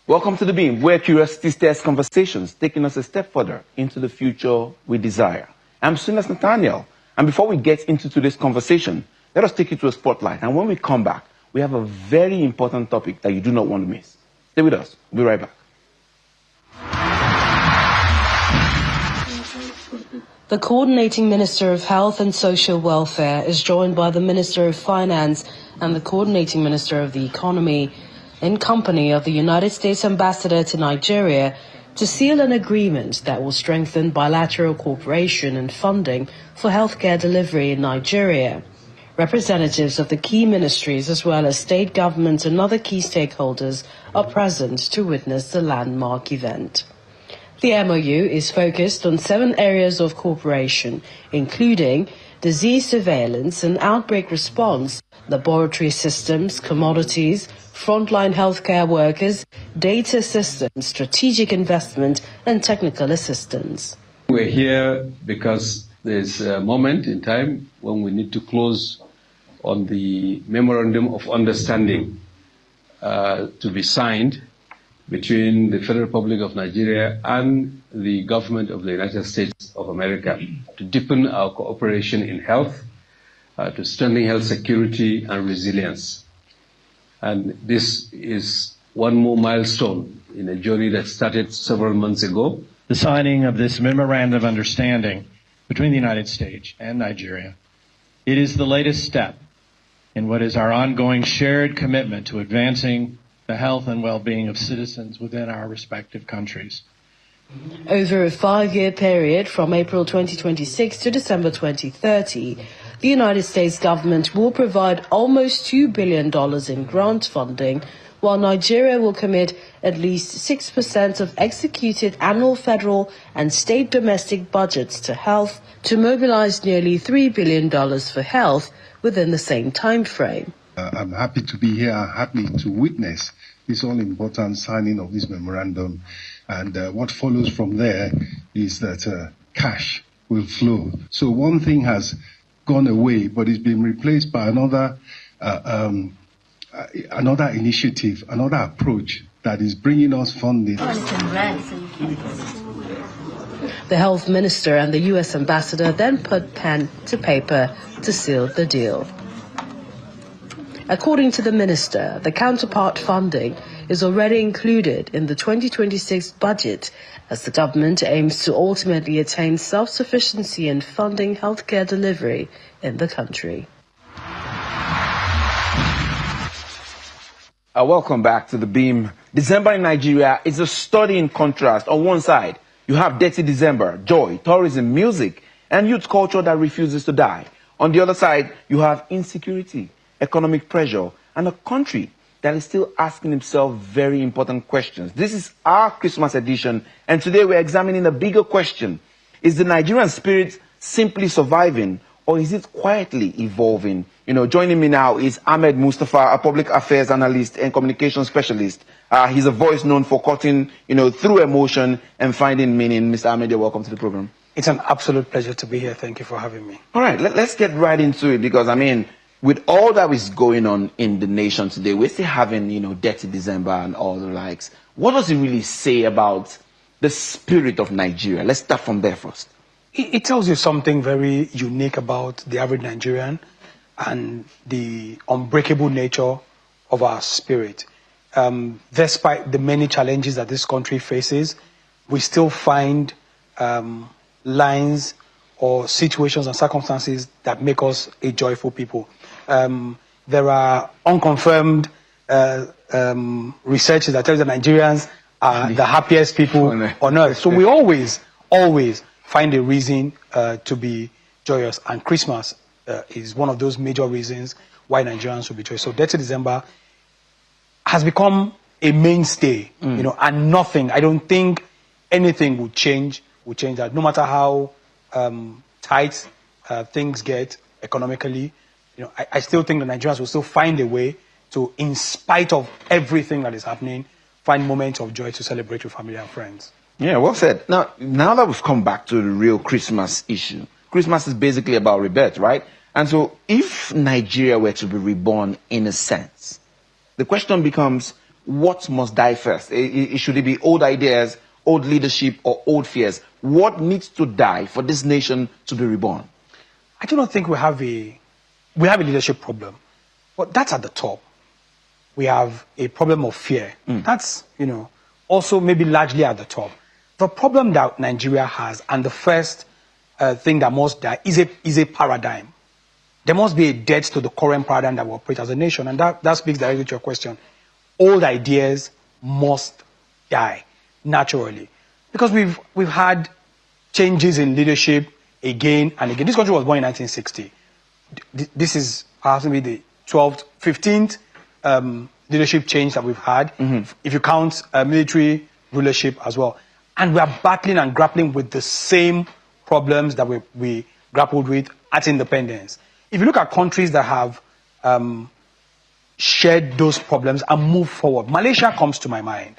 Welcome to The Beam, where curiosity stirs conversations, taking us a step further into the future we desire. I'm Silas Nathaniel, and before we get into today's conversation, let us take you to a spotlight. And when we come back, we have a very important topic that you do not want to miss. Stay with us. We'll be right back. The Coordinating Minister of Health and Social Welfare is joined by the Minister of Finance and the Coordinating Minister of the Economy in company of the United States Ambassador to Nigeria to seal an agreement that will strengthen bilateral cooperation and funding for healthcare delivery in Nigeria. Representatives of the key ministries as well as state governments and other key stakeholders are present to witness the landmark event. The MOU is focused on 7 areas of cooperation, including disease surveillance and outbreak response, laboratory systems, commodities, frontline healthcare workers, data systems, strategic investment, and technical assistance. We're here because there's a moment in time when we need to close on the Memorandum of Understanding to be signed between the Federal Republic of Nigeria and the government of the United States of America to deepen our cooperation in health, to strengthen health security and resilience. And this is one more milestone in a journey that started several months ago. The signing of this Memorandum of Understanding between the United States and Nigeria, it is the latest step in what is our ongoing shared commitment to advancing the health and well-being of citizens within our respective countries. Over a 5-year period from April 2026 to December 2030, the United States government will provide almost $2 billion in grant funding, while Nigeria will commit at least 6% of executed annual federal and state domestic budgets to health to mobilize nearly $3 billion for health within the same time frame. I'm happy to be here, happy to witness this all-important signing of this memorandum. And what follows from there is that cash will flow. So one thing has gone away, but it's been replaced by another initiative, another approach that is bringing us funding. The health minister and the U.S. ambassador then put pen to paper to seal the deal. According to the minister, the counterpart funding is already included in the 2026 budget as the government aims to ultimately attain self-sufficiency in funding healthcare delivery in the country. Welcome back to The Beam. December in Nigeria is a study in contrast. On one side, you have Dirty December, joy, tourism, music, and youth culture that refuses to die. On the other side, you have insecurity, economic pressure, and a country that is still asking itself very important questions. This is our Christmas edition, and today we're examining a bigger question. Is the Nigerian spirit simply surviving, or is it quietly evolving? Joining me now is Ahmed Mustafa, a public affairs analyst and communication specialist. He's a voice known for cutting, through emotion and finding meaning. Mr. Ahmed, you're welcome to the program. It's an absolute pleasure to be here. Thank you for having me. All right, let's get right into it because, with all that is going on in the nation today, we're still having, Dirty December and all the likes. What does it really say about the spirit of Nigeria? Let's start from there first. It tells you something very unique about the average Nigerian and the unbreakable nature of our spirit. Despite the many challenges that this country faces, we still find lines or situations and circumstances that make us a joyful people. There are unconfirmed research that tells that Nigerians are the happiest people on earth. So we always find a reason to be joyous, and Christmas is one of those major reasons why Nigerians will be joyous. So Dirty December has become a mainstay, and I don't think anything would change that, no matter how tight things get economically. I still think the Nigerians will still find a way to, in spite of everything that is happening, find moments of joy to celebrate with family and friends. Yeah, well said. Now that we've come back to the real Christmas issue, Christmas is basically about rebirth, right? And so if Nigeria were to be reborn in a sense, the question becomes, what must die first? Should it be old ideas, old leadership, or old fears? What needs to die for this nation to be reborn? I do not think we have a leadership problem, but that's at the top. We have a problem of fear. That's, also maybe largely at the top. The problem that Nigeria has, and the first thing that must die, is a paradigm. There must be a death to the current paradigm that we operate as a nation, and that speaks directly to your question. Old ideas must die naturally, because we've had changes in leadership again and again. This country was born in 1960. This is perhaps maybe the 12th, 15th leadership change that we've had, if you count military rulership as well. And we are battling and grappling with the same problems that we grappled with at independence. If you look at countries that have shared those problems and moved forward, Malaysia comes to my mind.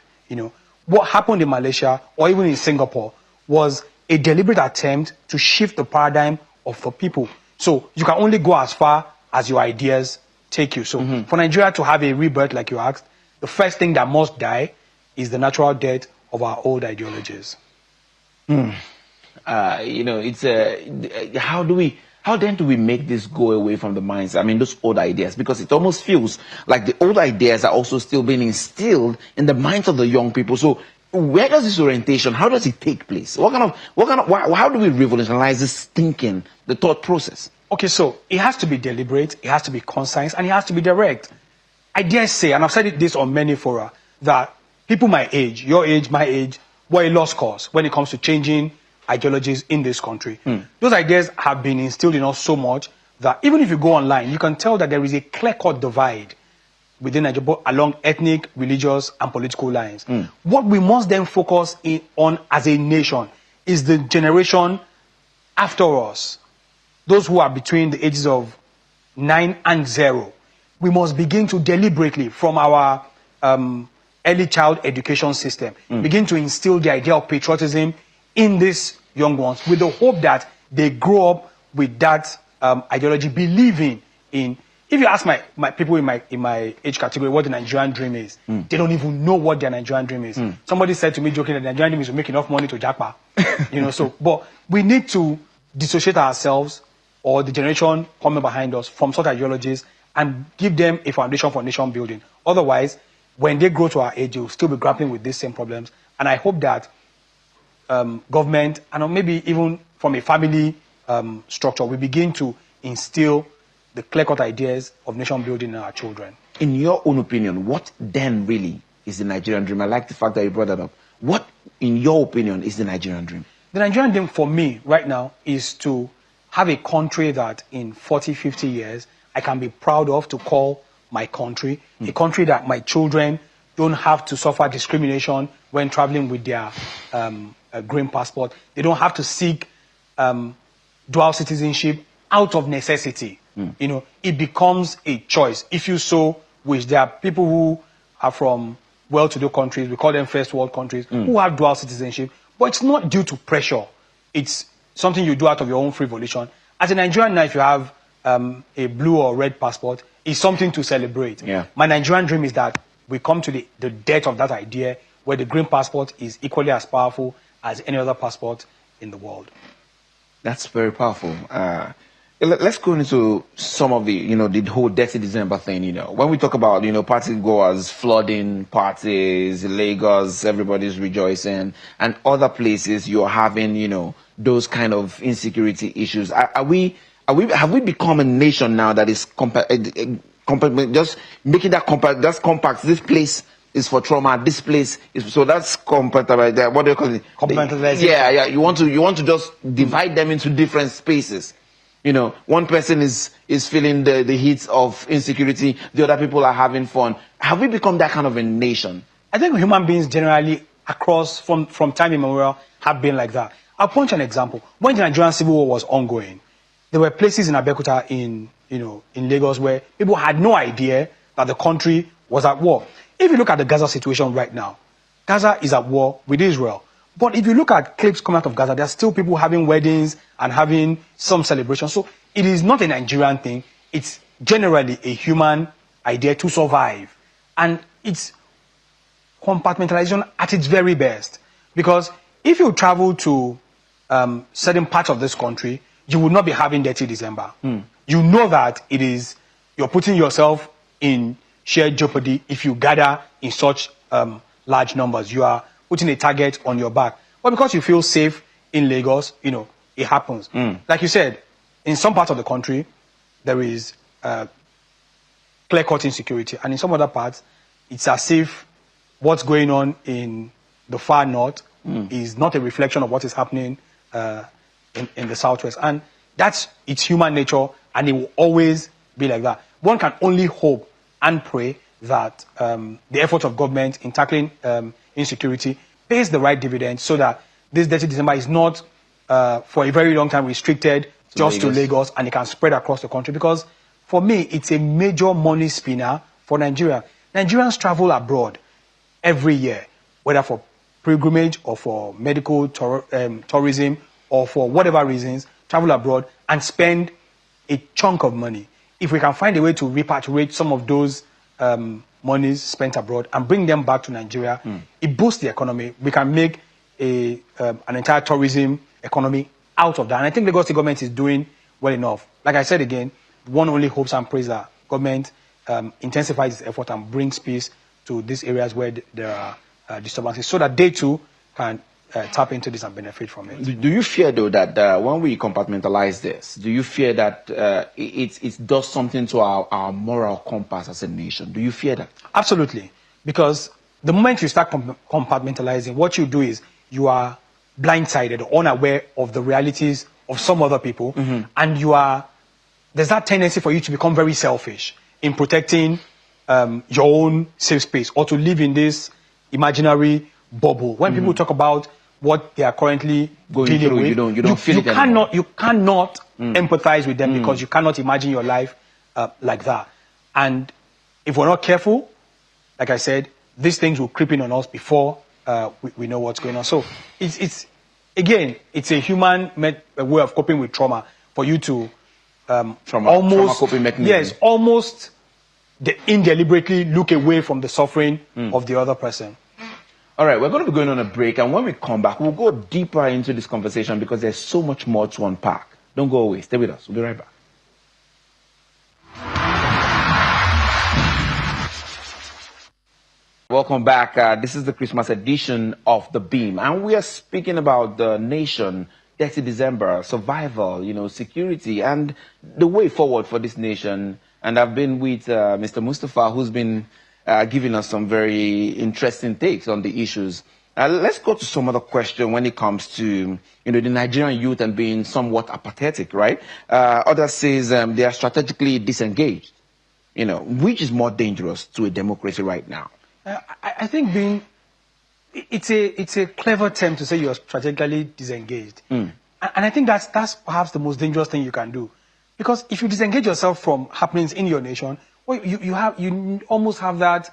What happened in Malaysia or even in Singapore was a deliberate attempt to shift the paradigm of the people. So you can only go as far as your ideas take you. So for Nigeria to have a rebirth, like you asked, the first thing that must die is the natural death of our old ideologies. It's how then do we make this go away from the minds? I mean, those old ideas, because it almost feels like the old ideas are also still being instilled in the minds of the young people. So where does this orientation, how does it take place? How do we revolutionize this thinking, the thought process? Okay, so it has to be deliberate, it has to be concise, and it has to be direct. I dare say, and I've said this on many fora, that people my age, your age, my age, were a lost cause when it comes to changing ideologies in this country. Those ideas have been instilled in us so much that even if you go online, you can tell that there is a clear-cut divide within Nigeria along ethnic, religious, and political lines. What we must then focus on as a nation is the generation after us, those who are between the ages of 9 and 0. We must begin to deliberately, from our early child education system, begin to instill the idea of patriotism in these young ones, with the hope that they grow up with that ideology, believing in. If you ask my people in my age category what the Nigerian dream is, they don't even know what their Nigerian dream is. Somebody said to me joking that the Nigerian dream is to make enough money to jackpot. But we need to dissociate ourselves, or the generation coming behind us, from such ideologies and give them a foundation for nation building. Otherwise, when they grow to our age, they'll still be grappling with these same problems. And I hope that government, and maybe even from a family structure, we begin to instill the clear-cut ideas of nation building in our children. In your own opinion, what then really is the Nigerian dream? I like the fact that you brought that up. What, in your opinion, is the Nigerian dream? The Nigerian dream for me right now is to have a country that in 40, 50 years, I can be proud of to call my country, a country that my children don't have to suffer discrimination when traveling with their green passport. They don't have to seek dual citizenship out of necessity. It becomes a choice. If you so wish, there are people who are from well-to-do countries, we call them first world countries, who have dual citizenship, but it's not due to pressure. It's something you do out of your own free volition. As a Nigerian now, if you have a blue or red passport, it's something to celebrate. My Nigerian dream is that we come to the death of that idea, where the green passport is equally as powerful as any other passport in the world. That's very powerful. Let's go into some of the, the whole Dirty December thing, When we talk about, party goers, flooding parties, Lagos, everybody's rejoicing, and other places you're having, those kind of insecurity issues. Have we become a nation now that is just making that compact? This place is for trauma. This place is so that's compartmentalized. What do you call it? Compartmentalization. Yeah. You want to just divide them into different spaces. One person is feeling the heat of insecurity. The other people are having fun. Have we become that kind of a nation? I think human beings generally across from time immemorial have been like that. I'll point you an example. When the Nigerian Civil War was ongoing, there were places in Abeokuta, in Lagos, where people had no idea that the country was at war. If you look at the Gaza situation right now, Gaza is at war with Israel. But if you look at clips coming out of Gaza, there are still people having weddings and having some celebrations. So it is not a Nigerian thing. It's generally a human idea to survive. And it's compartmentalization at its very best. Because if you travel to certain parts of this country, you will not be having Dirty December. You know that you're putting yourself in sheer jeopardy if you gather in such large numbers. You are putting a target on your back. But because you feel safe in Lagos, it happens. Like you said, in some parts of the country, there is clear-cut insecurity. And in some other parts, it's as if what's going on in the far north is not a reflection of what is happening in the southwest. And it's human nature, and it will always be like that. One can only hope and pray that the effort of government in tackling insecurity pays the right dividend so that this Dirty December is not for a very long time restricted to Lagos, and it can spread across the country. Because for me, it's a major money spinner for Nigeria. Nigerians travel abroad every year, whether for pilgrimage or for medical tourism or for whatever reasons, travel abroad and spend a chunk of money. If we can find a way to repatriate some of those monies spent abroad and bring them back to Nigeria, it boosts the economy. We can make an entire tourism economy out of that. And I think the Lagos State government is doing well enough. Like I said again, one only hopes and prays that government intensifies its effort and brings peace to these areas where there are disturbances, so that they too can tap into this and benefit from it. Do you fear, though, that when we compartmentalize this, do you fear that it does something to our moral compass as a nation? Do you fear that? Absolutely. Because the moment you start compartmentalizing, what you do is you are blindsided, unaware of the realities of some other people, and there's that tendency for you to become very selfish in protecting your own safe space, or to live in this imaginary bubble. When people talk about what they are currently dealing with, you don't feel it anymore. You cannot empathize with them because you cannot imagine your life like that. And if we're not careful, like I said, these things will creep in on us before we know what's going on. So it's a human way of coping with trauma for you to trauma coping mechanism. Yes, almost indeliberately look away from the suffering of the other person. All right, we're going to be going on a break, and when we come back, we'll go deeper into this conversation because there's so much more to unpack. Don't go away. Stay with us. We'll be right back. Welcome back. This is the Christmas edition of The Beam, and we are speaking about the nation, Dirty December, survival, security, and the way forward for this nation. And I've been with Mr. Mustafa, who's been giving us some very interesting takes on the issues. Let's go to some other question when it comes to the Nigerian youth and being somewhat apathetic, right? Others says they are strategically disengaged. Which is more dangerous to a democracy right now? I think it's a clever term to say you're strategically disengaged, and I think that's perhaps the most dangerous thing you can do, because if you disengage yourself from happenings in your nation, well, you almost have that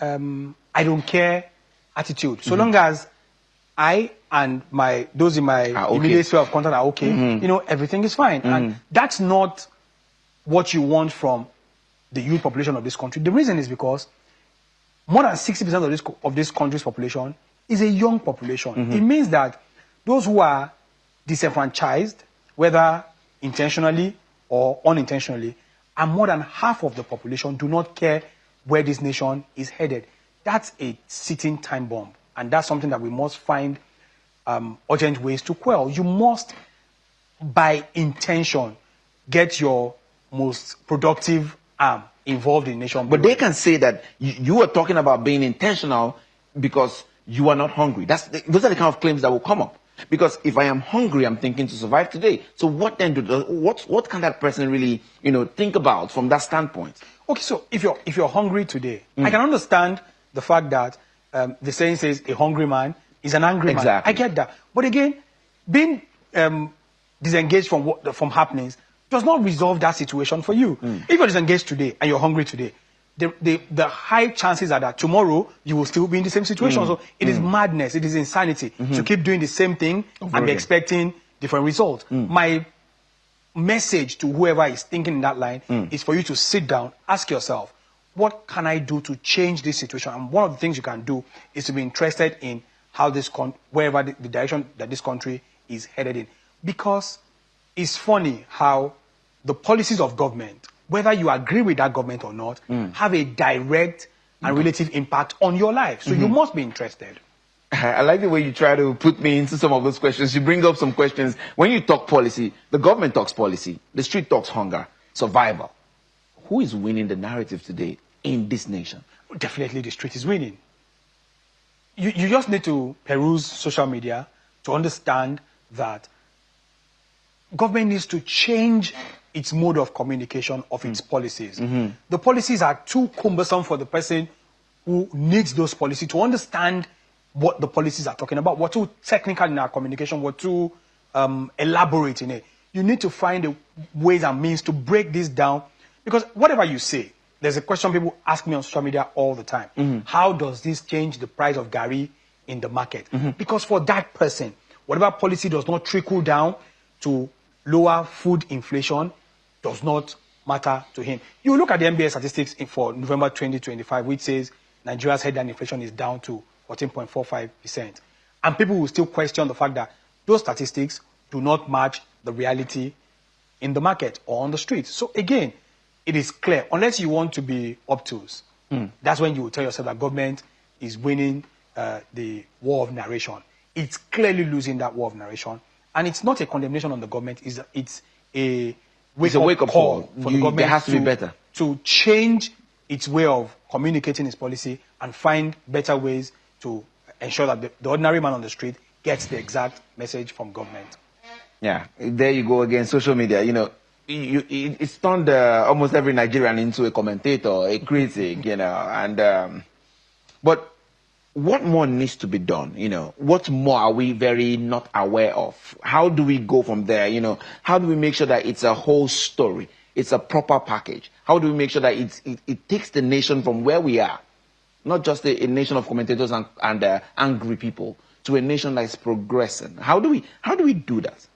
I don't care attitude. So long as I and those in my immediate sphere of contact are okay, everything is fine. And that's not what you want from the youth population of this country. The reason is because more than 60% of this country's population is a young population. It means that those who are disenfranchised, whether intentionally or unintentionally, and more than half of the population do not care where this nation is headed. That's a sitting time bomb. And that's something that we must find urgent ways to quell. You must, by intention, get your most productive arm involved in nation building. But they can say that you are talking about being intentional because you are not hungry. Those are the kind of claims that will come up. Because if I am hungry, I'm thinking to survive today. So what then what can that person really, think about from that standpoint? Okay, so if you're hungry today, I can understand the fact that the saying says a hungry man is an angry man. I get that. But again, being disengaged from happenings does not resolve that situation for you. If you're disengaged today and you're hungry today, the high chances are that tomorrow you will still be in the same situation. So it is madness, it is insanity to keep doing the same thing and be expecting different results. My message to whoever is thinking in that line is for you to sit down, ask yourself, what can I do to change this situation? And one of the things you can do is to be interested in how wherever the direction that this country is headed in. Because it's funny how the policies of government, whether you agree with that government or not, have a direct and relative impact on your life. So you must be interested. I like the way you try to put me into some of those questions. You bring up some questions. When you talk policy, the government talks policy. The street talks hunger, survival. Who is winning the narrative today in this nation? Definitely the street is winning. You just need to peruse social media to understand that government needs to change its mode of communication of its policies. The policies are too cumbersome for the person who needs those policies to understand what the policies are talking about. We're too technical in our communication. We're too elaborate in it. You need to find ways and means to break this down, because whatever you say, there's a question people ask me on social media all the time. How does this change the price of Gari in the market? Because for that person, whatever policy does not trickle down to lower food inflation does not matter to him. You look at the NBA statistics for November 2025, which says Nigeria's headline inflation is down to 14.45%. And people will still question the fact that those statistics do not match the reality in the market or on the streets. So again, it is clear, unless you want to be obtuse, that's when you will tell yourself that government is winning the war of narration. It's clearly losing that war of narration. And it's not a condemnation on the government, it's a wake-up call for the government. There has to be better. To change its way of communicating its policy and find better ways to ensure that the ordinary man on the street gets the exact message from government. Yeah, there you go again, social media. You know, it's turned almost every Nigerian into a commentator, a critic, you know. And but what more needs to be done? You know, what more are we very not aware of? How do we go from there? You know, how do we make sure that it's a whole story? It's a proper package. How do we make sure that it takes the nation from where we are, not just a nation of commentators and angry people, to a nation that is progressing? How do we do that?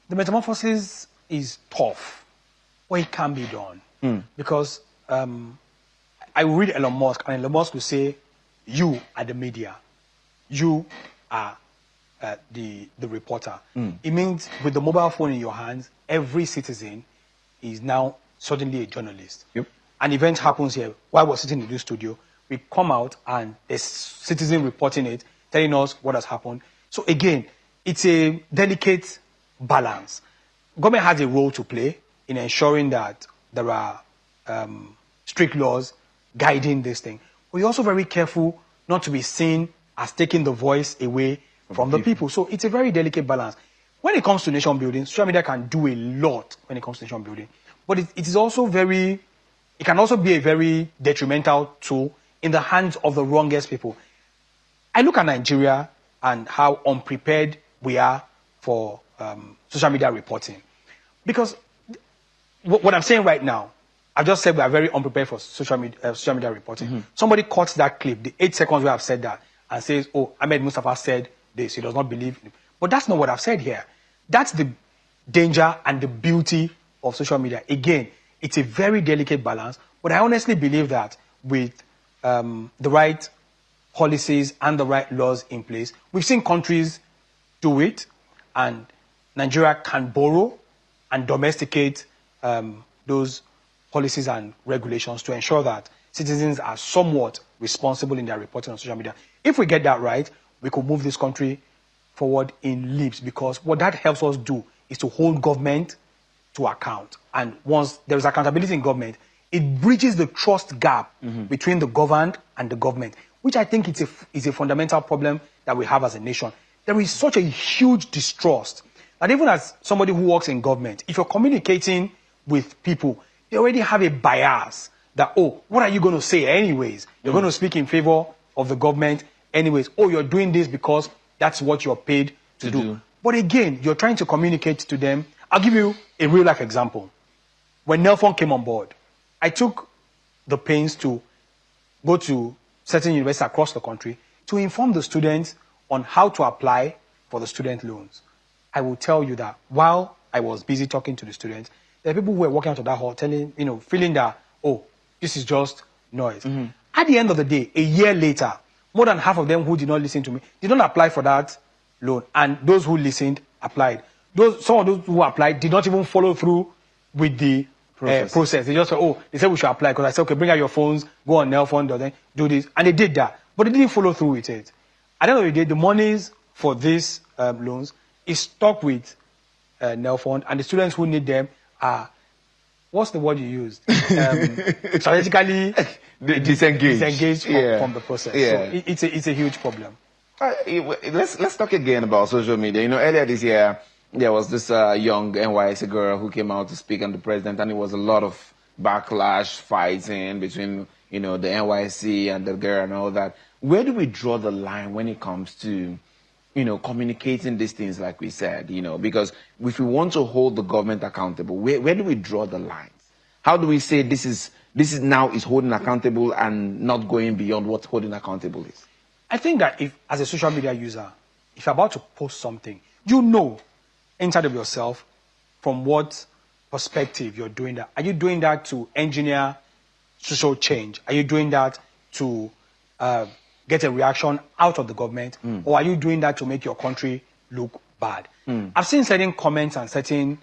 The metamorphosis is tough, but it can be done. Because I will read Elon Musk, and Elon Musk will say, you are the media. You are the reporter. It means with the mobile phone in your hands, every citizen is now suddenly a journalist. An event happens here. While we're sitting in this studio, we come out and there's citizen reporting it, telling us what has happened. So again, it's a delicate balance. Government has a role to play in ensuring that there are strict laws guiding this thing. We're also very careful not to be seen as taking the voice away from the people. So it's a very delicate balance. When it comes to nation building, social media can do a lot when it comes to nation building. But it is also it can also be a very detrimental tool in the hands of the wrongest people. I look at Nigeria and how unprepared we are for social media reporting. Because what I'm saying right now, I just said we are very unprepared for social media reporting. Somebody cuts that clip, the 8 seconds where I've said that, and says, oh, Ahmed Mustafa said this, he does not believe. But that's not what I've said here. That's the danger and the beauty of social media. Again, it's a very delicate balance, but I honestly believe that with the right policies and the right laws in place, we've seen countries do it, and Nigeria can borrow and domesticate those policies and regulations to ensure that citizens are somewhat responsible in their reporting on social media. If we get that right, we could move this country forward in leaps, because what that helps us do is to hold government to account. And once there is accountability in government, it bridges the trust gap between the governed and the government, which I think is a fundamental problem that we have as a nation. There is such a huge distrust that even as somebody who works in government, if you're communicating with people, they already have a bias that, oh, what are you going to say anyways? You're going to speak in favor of the government anyways. Oh, you're doing this because that's what you're paid to do. But again, you're trying to communicate to them. I'll give you a real-life example. When Nelfon came on board, I took the pains to go to certain universities across the country to inform the students on how to apply for the student loans. I will tell you that while I was busy talking to the students, there are people who were walking out of that hall feeling that, oh, this is just noise. At the end of the day, a year later, more than half of them who did not listen to me did not apply for that loan, and those who listened applied. Some of those who applied did not even follow through with the process. They just said, they said we should apply, because I said, okay, bring out your phones, go on Nelfund, do this, and they did that, but they didn't follow through with it. At the end of the day, the monies for these loans is stuck with Nelfund, and the students who need them are, what's the word you used? Strategically disengaged from the process. So it's a huge problem. Let's talk again about social media. Earlier this year, there was this young NYC girl who came out to speak on the president, and it was a lot of backlash, fighting between, the NYC and the girl and all that. Where do we draw the line when it comes to, communicating these things, like we said, because if we want to hold the government accountable, where do we draw the lines? How do we say this is now holding accountable and not going beyond what holding accountable is? I think that if, as a social media user, if you're about to post something, inside of yourself from what perspective you're doing that. Are you doing that to engineer social change? Are you doing that to get a reaction out of the government? Or are you doing that to make your country look bad? I've seen certain comments and certain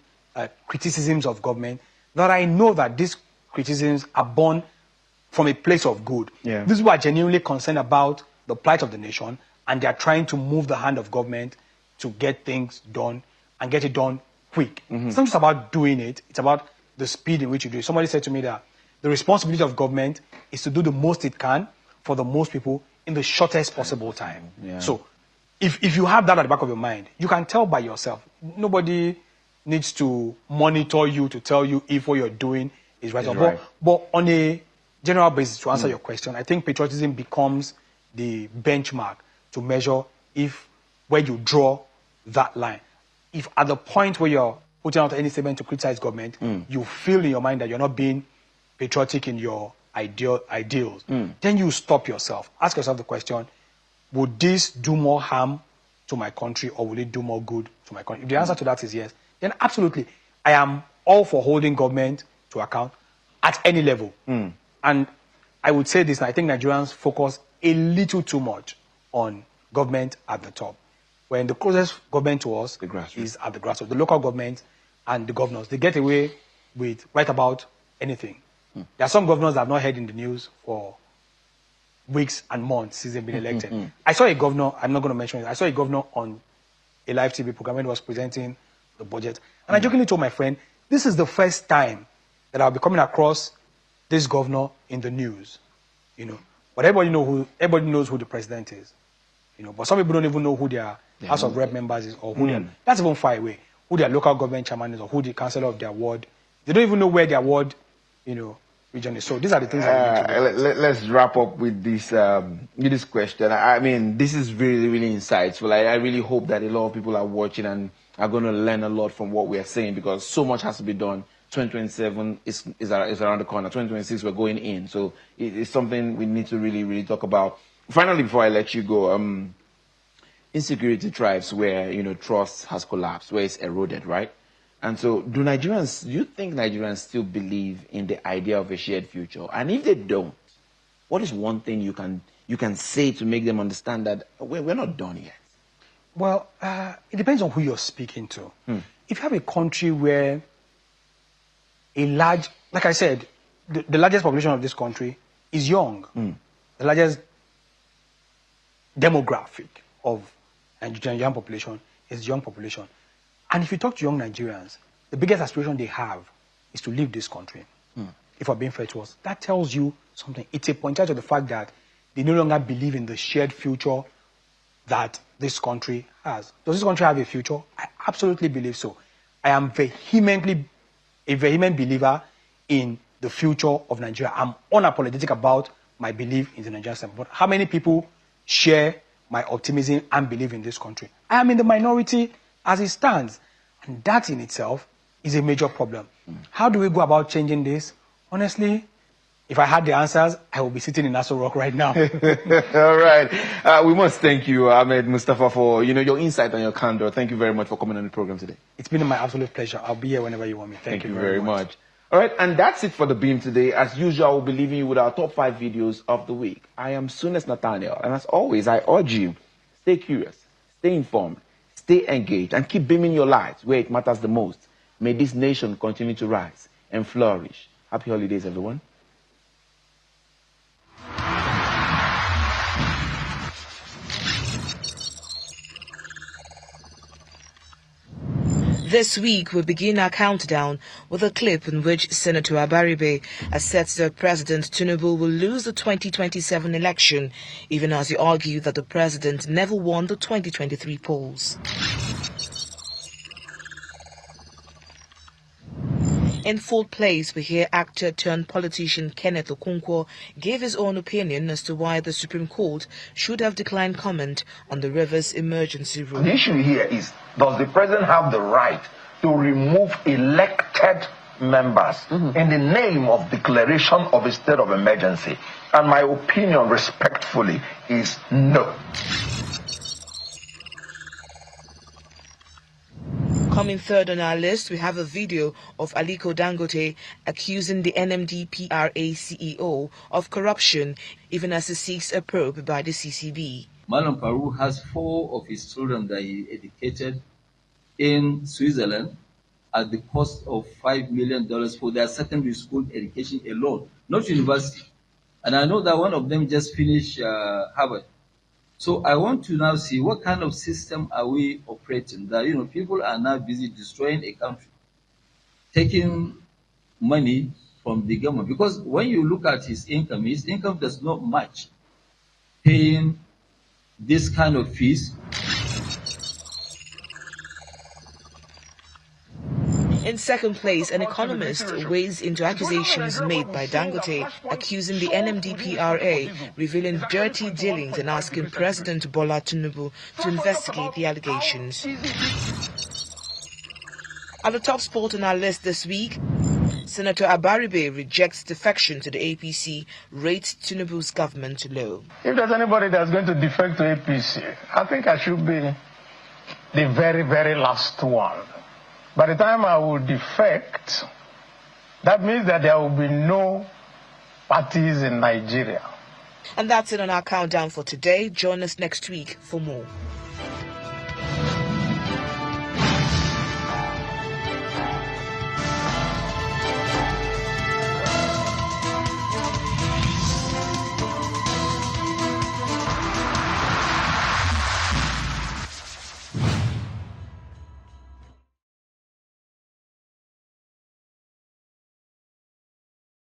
criticisms of government that I know that these criticisms are born from a place of good. These who are genuinely concerned about the plight of the nation, and they are trying to move the hand of government to get things done and get it done quick. It's not just about doing it, it's about the speed in which you do it. Somebody said to me that the responsibility of government is to do the most it can for the most people in the shortest possible time. So if you have that at the back of your mind, you can tell by yourself. Nobody needs to monitor you to tell you if what you're doing is right or wrong. But on a general basis, to answer your question, I think patriotism becomes the benchmark to measure where you draw that line. If at the point where you're putting out any statement to criticize government, you feel in your mind that you're not being patriotic in your ideals, then you stop yourself. Ask yourself the question, would this do more harm to my country, or will it do more good to my country? If the answer to that is yes, then absolutely, I am all for holding government to account at any level. And I would say this, and I think Nigerians focus a little too much on government at the top, when the closest government to us is at the grassroots. The local government and the governors, they get away with right about anything. There are some governors that have not heard in the news for weeks and months since they've been elected. I saw a governor, I'm not going to mention it, I saw a governor on a live TV program when he was presenting the budget. And I jokingly told my friend, this is the first time that I'll be coming across this governor in the news. But everybody knows who the president is. But some people don't even know who their House of Rep members is, or who that's even far away, who their local government chairman is, or who the councillor of their ward. They don't even know where their ward, region is. So these are the things that we need to do. Let's wrap up with this question. I mean, this is really, really insightful. I really hope that a lot of people are watching and are going to learn a lot from what we are saying, because so much has to be done. 2027 is around the corner. 2026 we're going in. So it's something we need to really, really talk about. Finally, before I let you go, insecurity thrives where, trust has collapsed, where it's eroded, right? And so do you think Nigerians still believe in the idea of a shared future? And if they don't, what is one thing you can say to make them understand that we're not done yet? Well, it depends on who you're speaking to. If you have a country where like I said, the largest population of this country is young. The largest demographic of Nigerian population is young population. And if you talk to young Nigerians, the biggest aspiration they have is to leave this country. If we're being fair to us, that tells you something. It's a pointer to the fact that they no longer believe in the shared future that this country has. Does this country have a future? I absolutely believe so. I am a vehement believer in the future of Nigeria. I'm unapologetic about my belief in the Nigerian system. But how many people share my optimism and believe in this country? I am in the minority as it stands. And that in itself is a major problem. How do we go about changing this? Honestly, if I had the answers, I would be sitting in Aso Rock right now. All right. We must thank you, Ahmed Mustafa, for your insight and your candor. Thank you very much for coming on the program today. It's been my absolute pleasure. I'll be here whenever you want me. Thank you very much. All right, and that's it for the Beam today. As usual, I will be leaving you with our top 5 videos of the week. I am Soonest Nathaniel, and as always, I urge you, stay curious, stay informed, stay engaged, and keep beaming your light where it matters the most. May this nation continue to rise and flourish. Happy holidays, everyone. This week, we begin our countdown with a clip in which Senator Abaribe asserts that President Tinubu will lose the 2027 election, even as he argued that the president never won the 2023 polls. In fourth place, we hear actor turned politician Kenneth Okonkwo give his own opinion as to why the Supreme Court should have declined comment on the Rivers emergency rule. The issue here is, does the president have the right to remove elected members in the name of declaration of a state of emergency? And my opinion, respectfully, is no. Coming third on our list, we have a video of Aliko Dangote accusing the NMDPRA CEO of corruption, even as he seeks a probe by the CCB. Malam Faru has 4 of his children that he educated in Switzerland at the cost of $5 million for their secondary school education alone, not university. And I know that one of them just finished Harvard. So I want to now see what kind of system are we operating that, people are now busy destroying a country, taking money from the government. Because when you look at his income does not match paying this kind of fees. In second place, an economist weighs into accusations made by Dangote, accusing the NMDPRA, revealing dirty dealings and asking President Bola Tinubu to investigate the allegations. At the top spot on our list this week, Senator Abaribe rejects defection to the APC, rates Tinubu's government low. If there's anybody that's going to defect to APC, I think I should be the very, very last one. By the time I will defect, that means that there will be no parties in Nigeria. And that's it on our countdown for today. Join us next week for more.